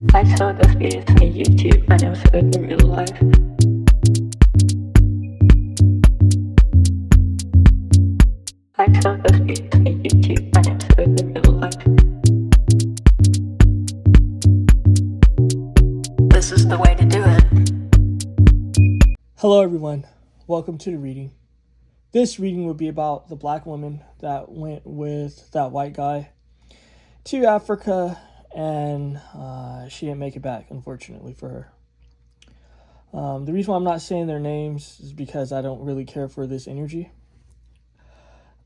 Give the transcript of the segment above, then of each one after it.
I saw those videos on YouTube. I never saw it in real life. I saw those videos on YouTube. I never saw it in real life. This is the way to do it. Hello everyone, welcome to the reading. This reading would be about the black woman that went with that white guy to Africa, and she didn't make it back, unfortunately for her. The reason why I'm not saying their names is because I don't really care for this energy.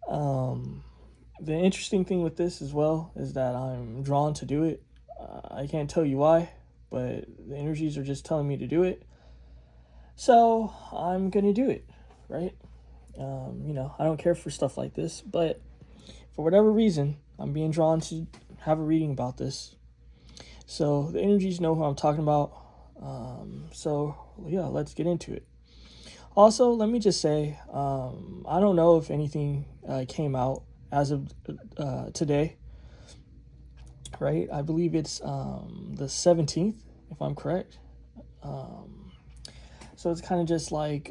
The interesting thing with this as well is that I'm drawn to do it. I can't tell you why, but the energies are just telling me to do it. So I'm going to do it, right? I don't care for stuff like this, but for whatever reason, I'm being drawn to have a reading about this. So the energies know who I'm talking about. So yeah, let's get into it. Also, let me just say, I don't know if anything came out as of today, right? I believe it's the 17th, if I'm correct. So it's kind of just like,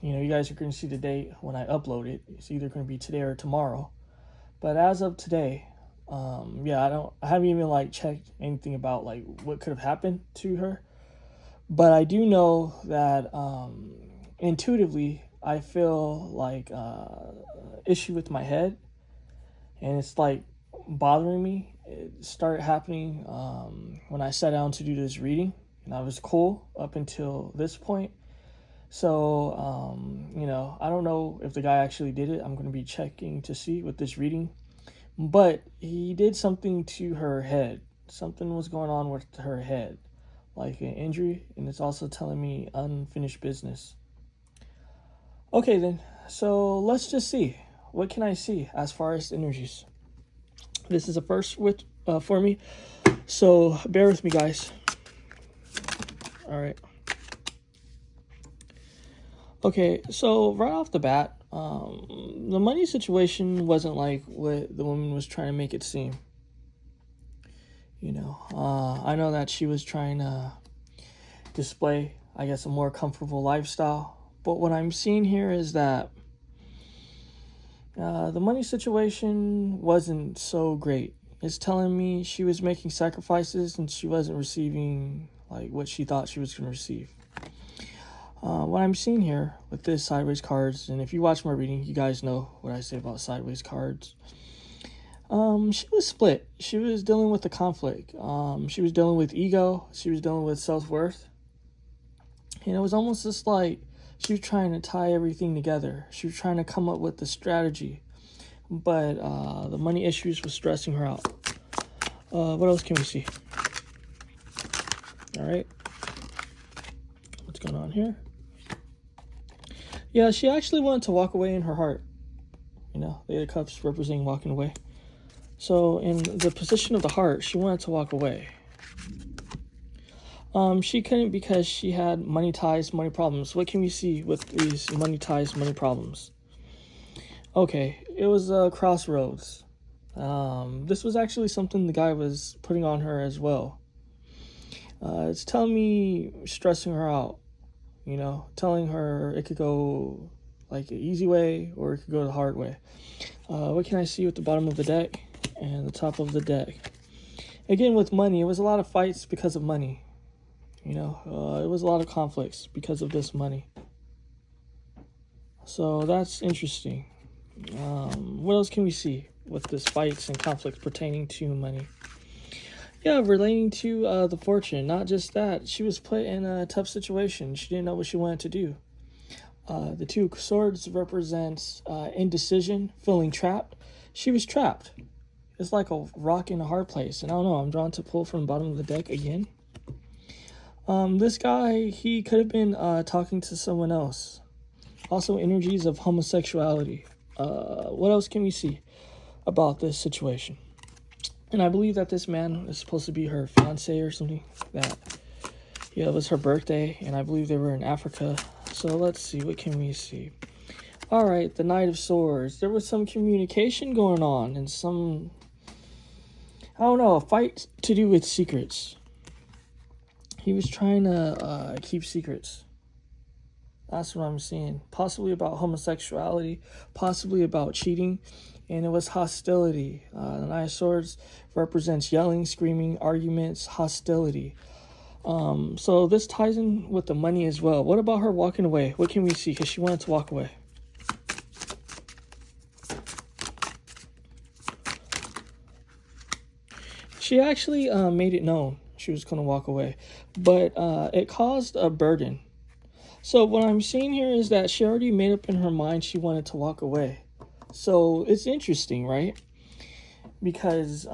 you guys are going to see the date when I upload it. It's either going to be today or tomorrow. But as of today, I haven't even checked anything about what could have happened to her. But I do know that intuitively, I feel issue with my head, and it's bothering me. It started happening when I sat down to do this reading, and I was cool up until this point. So, I don't know if the guy actually did it. I'm going to be checking to see with this reading. But he did something to her head. Something was going on with her head, like an injury, and it's also telling me unfinished business. Okay, then. So let's just see. What can I see as far as energies? This is a first for me, so bear with me, guys. All right. Okay, so right off the bat, the money situation wasn't like what the woman was trying to make it seem. I know that she was trying to display, I guess, a more comfortable lifestyle. But what I'm seeing here is that the money situation wasn't so great. It's telling me she was making sacrifices and she wasn't receiving what she thought she was going to receive. What I'm seeing here with this sideways cards, and if you watch my reading, you guys know what I say about sideways cards. She was split. She was dealing with the conflict. She was dealing with ego. She was dealing with self-worth. And it was almost just like she was trying to tie everything together. She was trying to come up with the strategy. But the money issues was stressing her out. What else can we see? All right. What's going on here? Yeah, she actually wanted to walk away in her heart. The Eight of Cups representing walking away. So in the position of the heart, she wanted to walk away. She couldn't because she had money ties, money problems. What can we see with these money ties, money problems? Okay, it was a crossroads. This was actually something the guy was putting on her as well. It's telling me stressing her out. Telling her it could go like an easy way or it could go the hard way. What can I see with the bottom of the deck and the top of the deck? Again, with money, it was a lot of fights because of money. It was a lot of conflicts because of this money. So that's interesting. What else can we see with this fights and conflicts pertaining to money? Yeah, relating to the fortune. Not just that, she was put in a tough situation. She didn't know what she wanted to do. The Two of Swords represents indecision, feeling trapped. She was trapped. It's like a rock in a hard place. And I don't know, I'm drawn to pull from the bottom of the deck again. This guy, he could have been talking to someone else. Also, energies of homosexuality. What else can we see about this situation? And I believe that this man is supposed to be her fiance or something. It was her birthday, and I believe they were in Africa. So let's see, what can we see? All right, the Knight of Swords. There was some communication going on and some I don't know, a fight to do with secrets. He was trying to keep secrets. That's what I'm seeing. Possibly about homosexuality, possibly about cheating, and it was hostility. The Nine of Swords represents yelling, screaming, arguments, hostility. So this ties in with the money as well. What about her walking away? What can we see? Because she wanted to walk away. She actually made it known she was going to walk away, but it caused a burden. So what I'm seeing here is that she already made up in her mind she wanted to walk away. So it's interesting, right? Because, you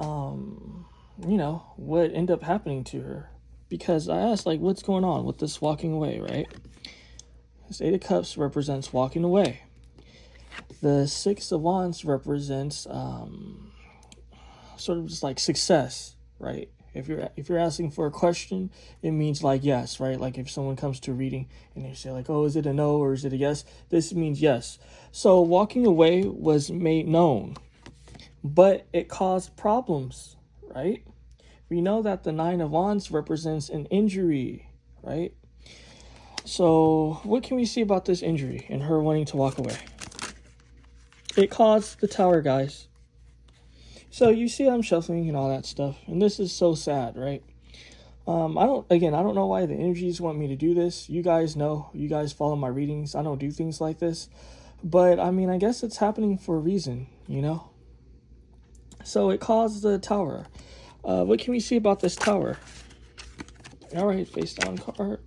know, what ended up happening to her. Because I asked, like, what's going on with this walking away, right? This Eight of Cups represents walking away. The Six of Wands represents sort of just like success, right? If you're asking for a question, it means like yes, right? Like if someone comes to a reading and they say like, oh, is it a no or is it a yes? This means yes. So walking away was made known, but it caused problems, right? We know that the Nine of Wands represents an injury, right? So what can we see about this injury and her wanting to walk away? It caused the Tower, guys. So you see I'm shuffling and all that stuff, and this is so sad, right? I don't know why the energies want me to do this. You guys know, you guys follow my readings. I don't do things like this, but I mean, I guess it's happening for a reason, you know? So it caused the Tower. What can we see about this Tower? All right, face down card.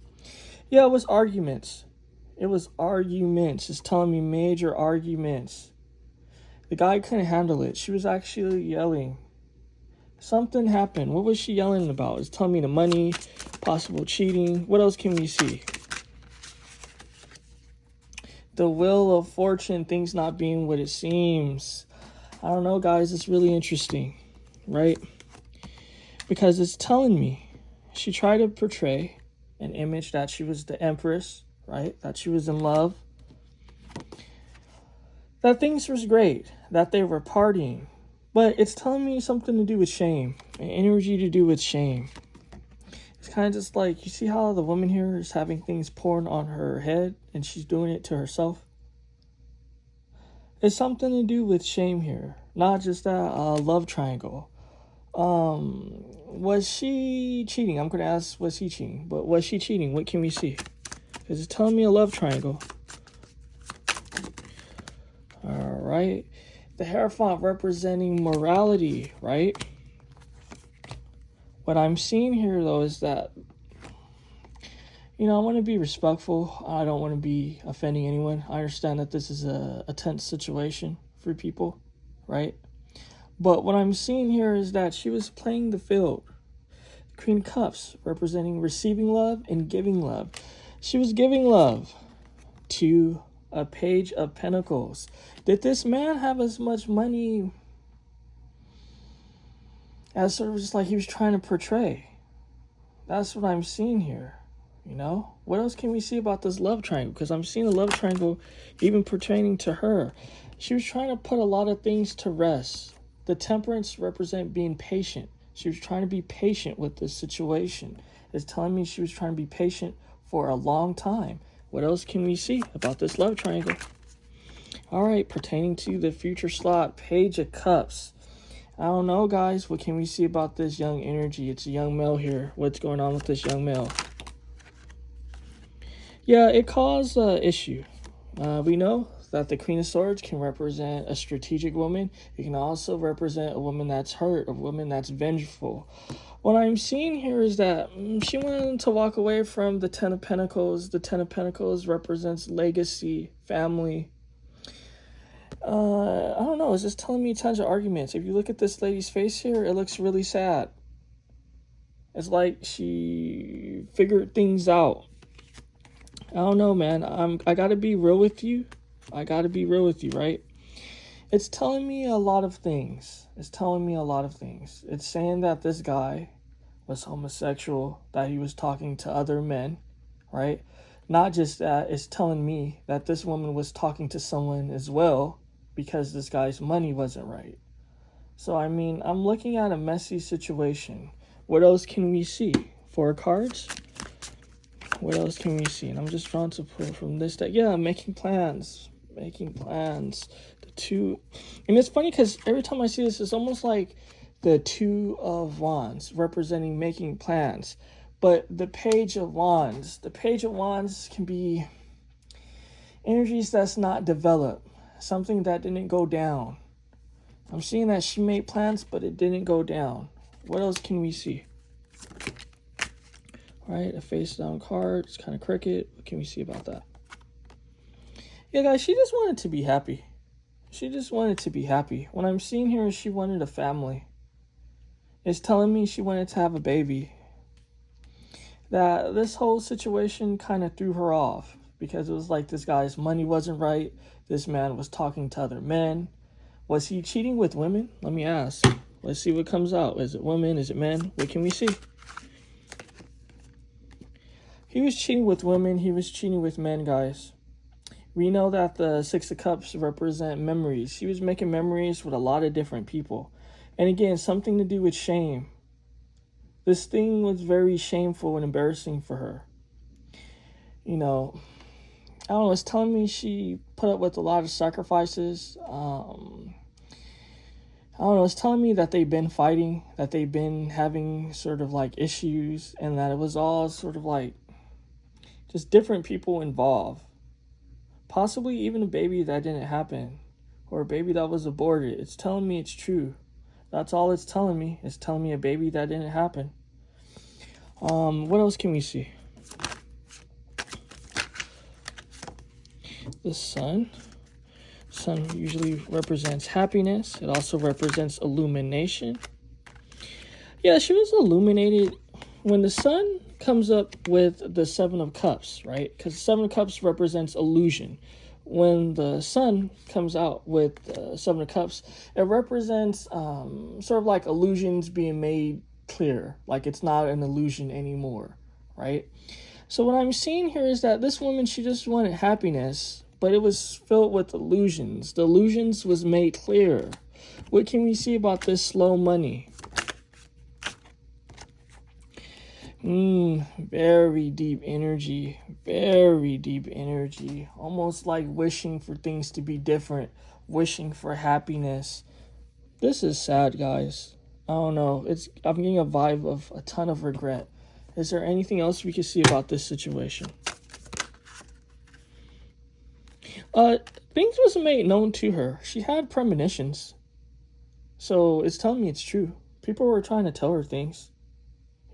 Yeah, it was arguments. It was arguments. It's telling me major arguments. The guy couldn't handle it. She was actually yelling. Something happened. What was she yelling about? It's telling me the money, possible cheating. What else can we see? The Wheel of Fortune, things not being what it seems. I don't know, guys. It's really interesting, right? Because it's telling me she tried to portray an image that she was the Empress, right? That she was in love. That things was great, that they were partying, but it's telling me something to do with shame, an energy to do with shame. It's kind of just like, you see how the woman here is having things poured on her head and she's doing it to herself? It's something to do with shame here, not just that love triangle. Was she cheating? I'm going to ask, was he cheating? But was she cheating? What can we see? Is it telling me a love triangle? All right. The Hierophant representing morality, right? What I'm seeing here, though, is that, you know, I want to be respectful. I don't want to be offending anyone. I understand that this is a tense situation for people, right? But what I'm seeing here is that she was playing the field. Queen of Cups representing receiving love and giving love. She was giving love to a Page of Pentacles. Did this man have as much money as sort of just like he was trying to portray? That's what I'm seeing here, you know? What else can we see about this love triangle? Because I'm seeing a love triangle even pertaining to her. She was trying to put a lot of things to rest. The Temperance represent being patient. She was trying to be patient with this situation. It's telling me she was trying to be patient for a long time. What else can we see about this love triangle? All right, pertaining to the future slot, Page of Cups. I don't know, guys. What can we see about this young energy? It's a young male here. What's going on with this young male? Yeah, it caused an issue. We know that the Queen of Swords can represent a strategic woman. It can also represent a woman that's hurt, a woman that's vengeful. What I'm seeing here is that she wanted to walk away from the Ten of Pentacles. The Ten of Pentacles represents legacy, family. I don't know. It's just telling me tons of arguments. If you look at this lady's face here, it looks really sad. It's like she figured things out. I don't know, man. I gotta be real with you. I gotta be real with you, right? It's telling me a lot of things. It's saying that this guy was homosexual, that he was talking to other men, right? Not just that, it's telling me that this woman was talking to someone as well because this guy's money wasn't right. So, I mean, I'm looking at a messy situation. What else can we see? 4 cards? What else can we see? And I'm just trying to pull from this deck. Yeah, making plans. Making plans. The 2. And it's funny because every time I see this, it's almost like the 2 of Wands representing making plans. But the Page of Wands. The Page of Wands can be energies that's not developed. Something that didn't go down. I'm seeing that she made plans, but it didn't go down. What else can we see? All right, a face down card. It's kind of crooked. What can we see about that? Yeah, guys, she just wanted to be happy. She just wanted to be happy. What I'm seeing here is she wanted a family. It's telling me she wanted to have a baby. That this whole situation kind of threw her off because it was like this guy's money wasn't right. This man was talking to other men. Was he cheating with women? Let me ask. Let's see what comes out. Is it women? Is it men? What can we see? He was cheating with women. He was cheating with men, guys. We know that the 6 of Cups represent memories. He was making memories with a lot of different people. And again, something to do with shame. This thing was very shameful and embarrassing for her. You know, I don't know, it's telling me she put up with a lot of sacrifices. I don't know, it's telling me that they've been fighting, that they've been having sort of like issues, and that it was all sort of like just different people involved. Possibly even a baby that didn't happen, or a baby that was aborted. It's telling me it's true. That's all it's telling me. It's telling me a baby that didn't happen. What else can we see? The sun. Sun usually represents happiness. It also represents illumination. Yeah, she was illuminated when the sun comes up with the 7 of Cups, right? Because the 7 of Cups represents illusion. When the sun comes out with the 7 of Cups, it represents sort of like illusions being made clear, like it's not an illusion anymore, right? So what I'm seeing here is that this woman, she just wanted happiness, but it was filled with illusions. The illusions was made clear. What can we see about this slow money? Very deep energy, almost like wishing for things to be different, wishing for happiness. This is sad, guys. I don't know. I'm getting a vibe of a ton of regret. Is there anything else we can see about this situation? Things wasn't made known to her. She had premonitions. So it's telling me it's true. People were trying to tell her things.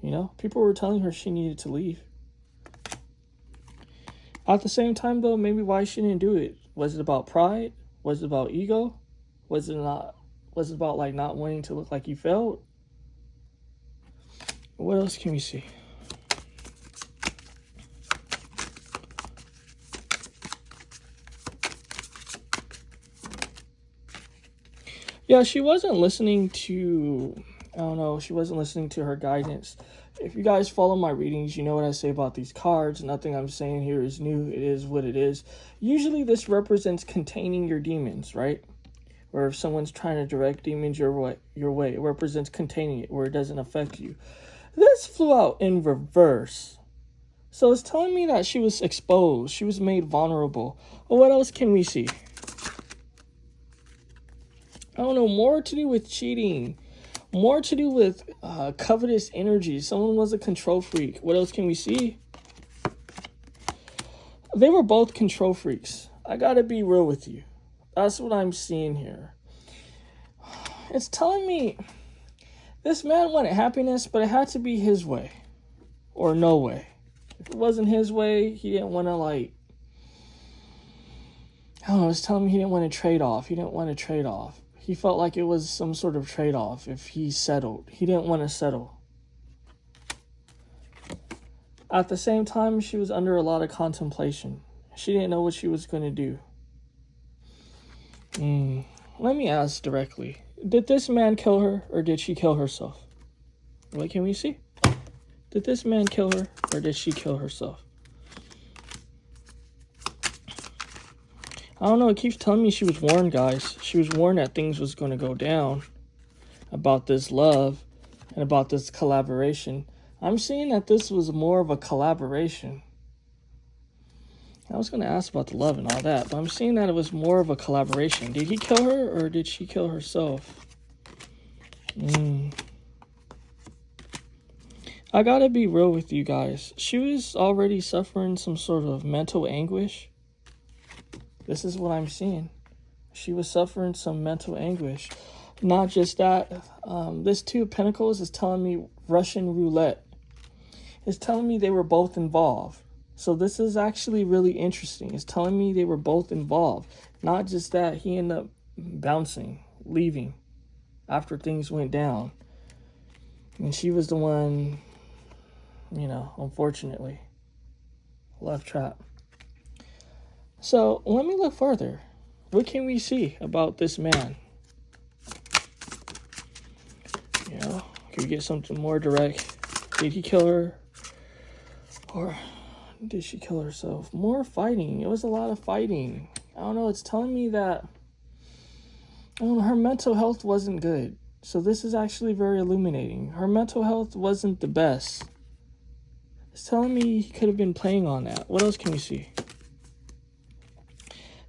You know, people were telling her she needed to leave. At the same time, though, maybe why she didn't do it. Was it about pride? Was it about ego? Was it about like not wanting to look like you failed? What else can we see? Yeah, she wasn't listening to, she wasn't listening to her guidance. If you guys follow my readings, you know what I say about these cards. Nothing I'm saying here is new. It is what it is. Usually this represents containing your demons, right? Or if someone's trying to direct demons your way, it represents containing it, where it doesn't affect you. This flew out in reverse. So it's telling me that she was exposed. She was made vulnerable. Well, what else can we see? I don't know, more to do with cheating. More to do with covetous energy. Someone was a control freak. What else can we see? They were both control freaks. I gotta be real with you. That's what I'm seeing here. It's telling me this man wanted happiness, but it had to be his way or no way. If it wasn't his way, he didn't want to it's telling me he didn't want to trade off. He didn't want to trade off. He felt like it was some sort of trade-off if he settled. He didn't want to settle. At the same time, she was under a lot of contemplation. She didn't know what she was going to do. Let me ask directly. Did this man kill her, or did she kill herself? What can we see? Did this man kill her, or did she kill herself? I don't know, it keeps telling me she was warned, guys. She was warned that things was going to go down. about this love and about this collaboration. I'm seeing that this was more of a collaboration. I was going to ask about the love and all that, but I'm seeing that it was more of a collaboration. Did he kill her or did she kill herself? I gotta be real with you guys. She was already suffering some sort of mental anguish. This is what I'm seeing. She was suffering some mental anguish. Not just that. This Two of Pentacles is telling me Russian roulette. It's telling me they were both involved. So this is actually really interesting. It's telling me they were both involved. Not just that, he ended up bouncing, leaving after things went down. And she was the one, unfortunately, left trap. So let me look further. What can we see about this man? Can we get something more direct? Did he kill her? Or did she kill herself? More fighting. It was a lot of fighting. I don't know. It's telling me that her mental health wasn't good. So this is actually very illuminating. Her mental health wasn't the best. It's telling me he could have been playing on that. What else can we see?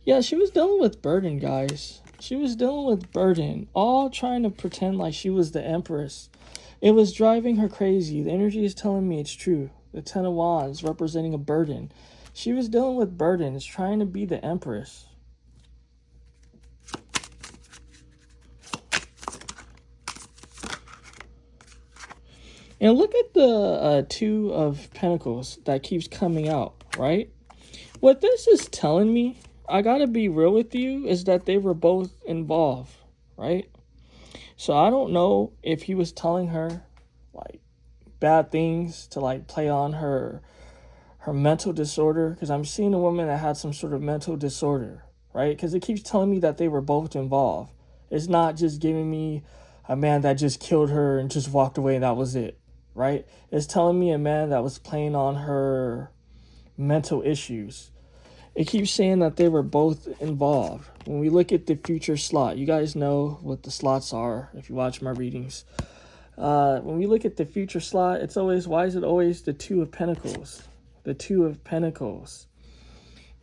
Yeah, she was dealing with burden, guys. She was dealing with burden. All trying to pretend like she was the Empress. It was driving her crazy. The energy is telling me it's true. The Ten of Wands representing a burden. She was dealing with burden. It's trying to be the Empress. And look at the Two of Pentacles that keeps coming out, right? What this is telling me, I gotta be real with you, is that they were both involved, right? So I don't know if he was telling her like bad things to like play on her mental disorder, because I'm seeing a woman that had some sort of mental disorder, right? Because it keeps telling me that they were both involved. It's not just giving me a man that just killed her and just walked away and that was it, right? It's telling me a man that was playing on her mental issues. It keeps saying that they were both involved. When we look at the future slot, you guys know what the slots are if you watch my readings. When we look at the future slot, it's always, why is it always the Two of Pentacles? The Two of Pentacles.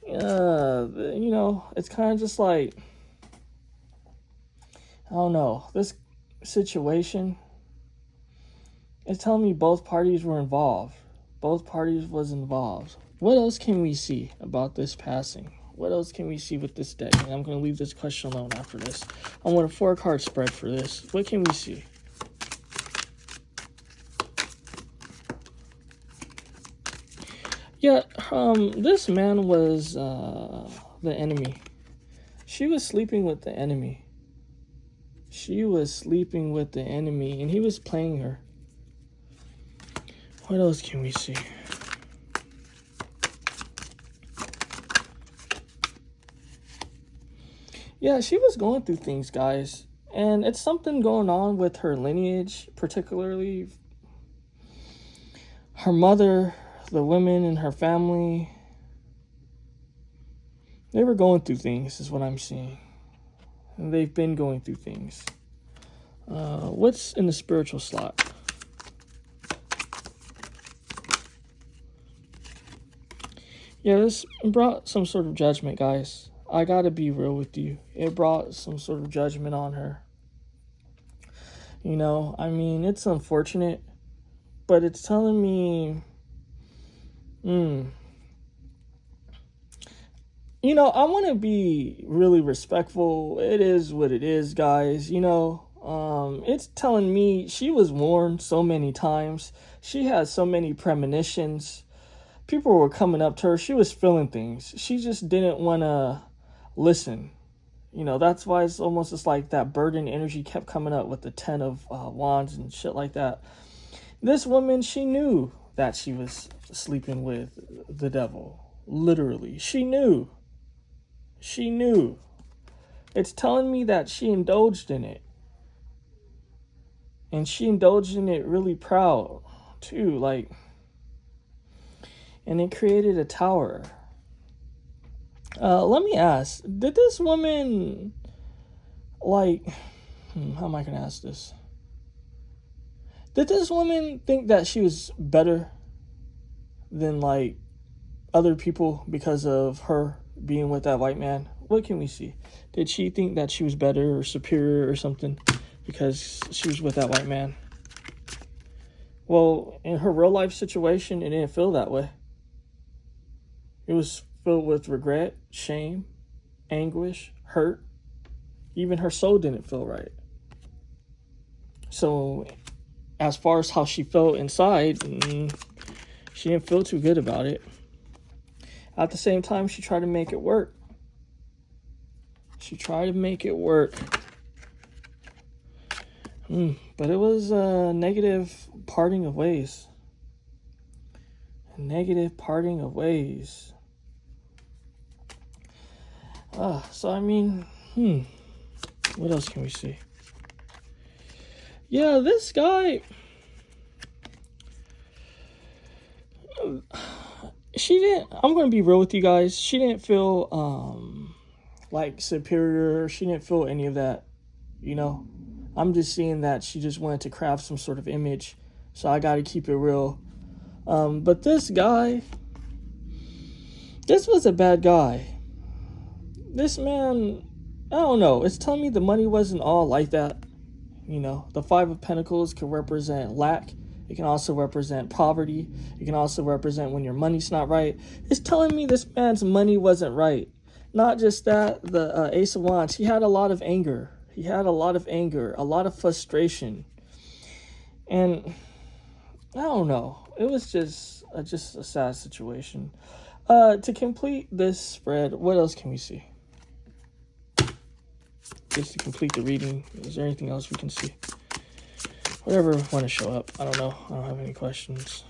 It's kind of just like, I don't know, this situation, it's telling me both parties were involved. Both parties was involved. What else can we see about this passing? What else can we see with this deck? And I'm going to leave this question alone after this. I want a 4-card spread for this. What can we see? Yeah, this man was the enemy. She was sleeping with the enemy. She was sleeping with the enemy, and he was playing her. What else can we see? Yeah, she was going through things, guys. And it's something going on with her lineage, particularly her mother, the women in her family. They were going through things, is what I'm seeing. And they've been going through things. What's in the spiritual slot? Yeah, this brought some sort of judgment, guys. I gotta be real with you. It brought some sort of judgment on her. It's unfortunate, but it's telling me, I want to be really respectful. It is what it is, guys. It's telling me she was warned so many times. She had so many premonitions. People were coming up to her. She was feeling things. She just didn't want to listen. That's why it's almost just like that burden energy kept coming up with the Ten of Wands and shit like that. This woman, she knew that she was sleeping with the devil. Literally. She knew. She knew. It's telling me that she indulged in it. And she indulged in it really proud, too. And it created a tower. Let me ask, did this woman, how am I going to ask this? Did this woman think that she was better than like other people because of her being with that white man? What can we see? Did she think that she was better or superior or something because she was with that white man? Well, in her real life situation, it didn't feel that way. It was filled with regret, shame, anguish, hurt. Even her soul didn't feel right. So, as far as how she felt inside, she didn't feel too good about it. At the same time, she tried to make it work. She tried to make it work. But it was a negative parting of ways. A negative parting of ways. So I mean, what else can we see? Yeah, this guy, I'm going to be real with you guys. She didn't feel, like superior. She didn't feel any of that, you know. I'm just seeing that she just wanted to craft some sort of image. So I got to keep it real. But this guy, this was a bad guy. This man, I don't know. It's telling me the money wasn't all like that. You know, the Five of Pentacles can represent lack. It can also represent poverty. It can also represent when your money's not right. It's telling me this man's money wasn't right. Not just that, the Ace of Wands, he had a lot of anger. He had a lot of anger, a lot of frustration. And I don't know. It was just a sad situation. To complete this spread, what else can we see? Just to complete the reading, is there anything else we can see? Whatever want to show up. I don't know. I don't have any questions.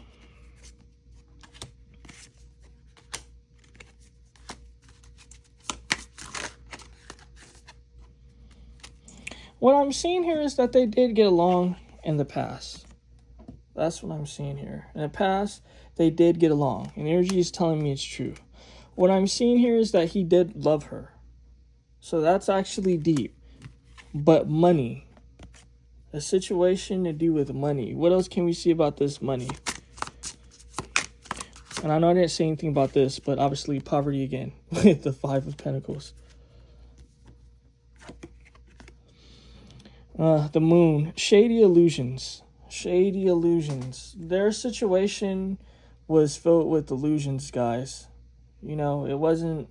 What I'm seeing here is that they did get along in the past. That's what I'm seeing here. In the past, they did get along. And energy is telling me it's true. What I'm seeing here is that he did love her. So that's actually deep. But money. A situation to do with money. What else can we see about this money? And I know I didn't say anything about this, but obviously poverty again. With the Five of Pentacles. The Moon. Shady illusions. Shady illusions. Their situation was filled with illusions, guys. You know, it wasn't...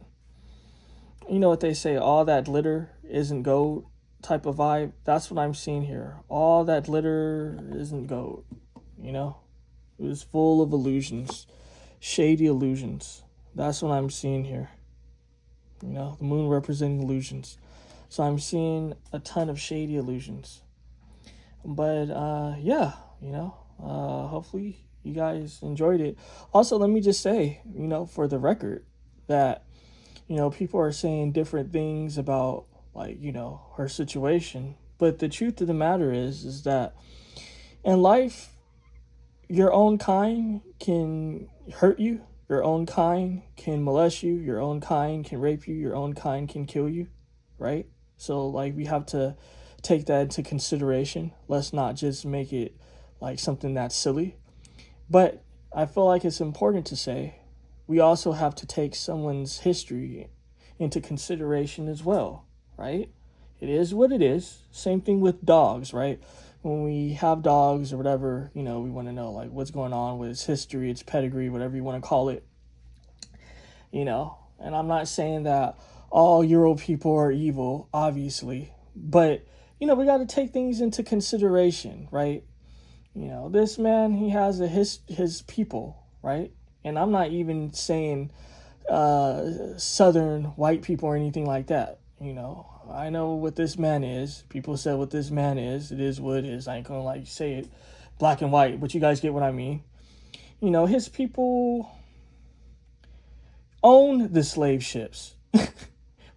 You know what they say, all that glitter isn't gold type of vibe. That's what I'm seeing here. All that glitter isn't gold. You know? It was full of illusions. Shady illusions. That's what I'm seeing here. You know, the moon representing illusions. So I'm seeing a ton of shady illusions. But, yeah, you know, hopefully you guys enjoyed it. Also, let me just say, you know, for the record, that, you know, people are saying different things about, like, you know, her situation. But the truth of the matter is that in life, your own kind can hurt you. Your own kind can molest you. Your own kind can rape you. Your own kind can kill you, right? So, like, we have to take that into consideration. Let's not just make it like something that's silly. But I feel like it's important to say we also have to take someone's history into consideration as well, right? It is what it is. Same thing with dogs, right? When we have dogs or whatever, you know, we want to know, like, what's going on with its history, its pedigree, whatever you want to call it, you know? And I'm not saying that all Euro people are evil, obviously, but, you know, we got to take things into consideration, right? You know, this man, he has his people, right? And I'm not even saying Southern white people or anything like that, you know. I know what this man is. People said what this man is. It is what it is. I ain't gonna, like, say it black and white, but you guys get what I mean. You know, his people own the slave ships,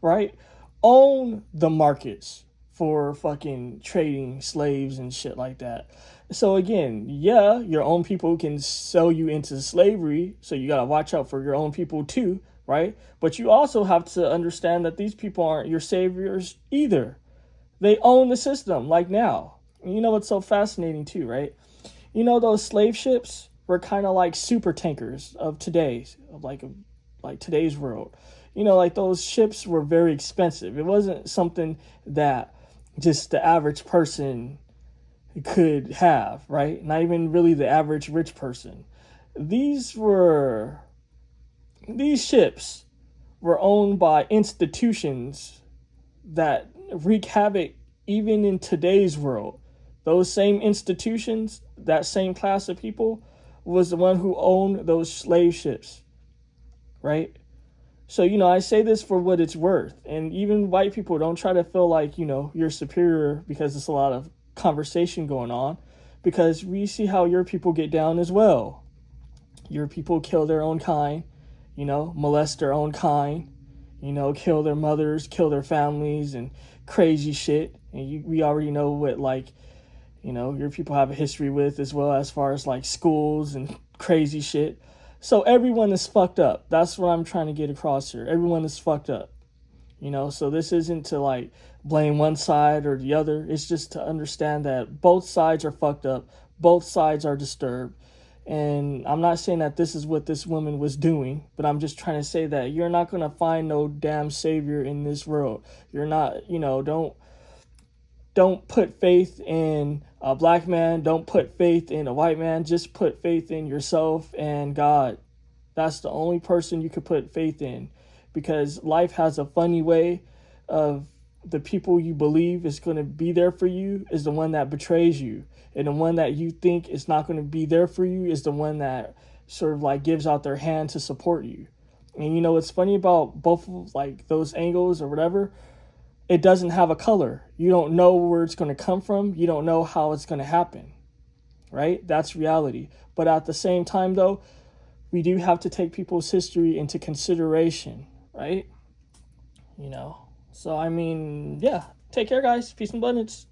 right? Own the markets for fucking trading slaves and shit like that. So again, yeah, your own people can sell you into slavery, so you gotta watch out for your own people too, right? But you also have to understand that these people aren't your saviors either. They own the system, like now. You know what's so fascinating too, right? You know, those slave ships were kind of like super tankers of today's, of like today's world. You know, like those ships were very expensive. It wasn't something that just the average person could have, right? Not even really the average rich person. These ships were owned by institutions that wreak havoc even in today's world. Those same institutions, that same class of people, was the one who owned those slave ships, right? So, you know, I say this for what it's worth. And even white people, don't try to feel like, you know, you're superior because there's a lot of conversation going on, because we see how your people get down as well. Your people kill their own kind, you know, molest their own kind, you know, kill their mothers, kill their families, and crazy shit. And we already know what, like, you know, your people have a history with as well, as far as like schools and crazy shit. So everyone is fucked up. That's what I'm trying to get across here. Everyone is fucked up. You know, so this isn't to like blame one side or the other. It's just to understand that both sides are fucked up. Both sides are disturbed. And I'm not saying that this is what this woman was doing, but I'm just trying to say that you're not going to find no damn savior in this world. You're not, you know, don't put faith in a black man. Don't put faith in a white man. Just put faith in yourself and God. That's the only person you could put faith in, because life has a funny way of the people you believe is going to be there for you is the one that betrays you. And the one that you think is not going to be there for you is the one that sort of like gives out their hand to support you. And you know, what's funny about both of like those angles or whatever, it doesn't have a color. You don't know where it's going to come from. You don't know how it's going to happen, right? That's reality. But at the same time, though, we do have to take people's history into consideration, right? You know, so I mean, yeah, take care, guys. Peace and abundance.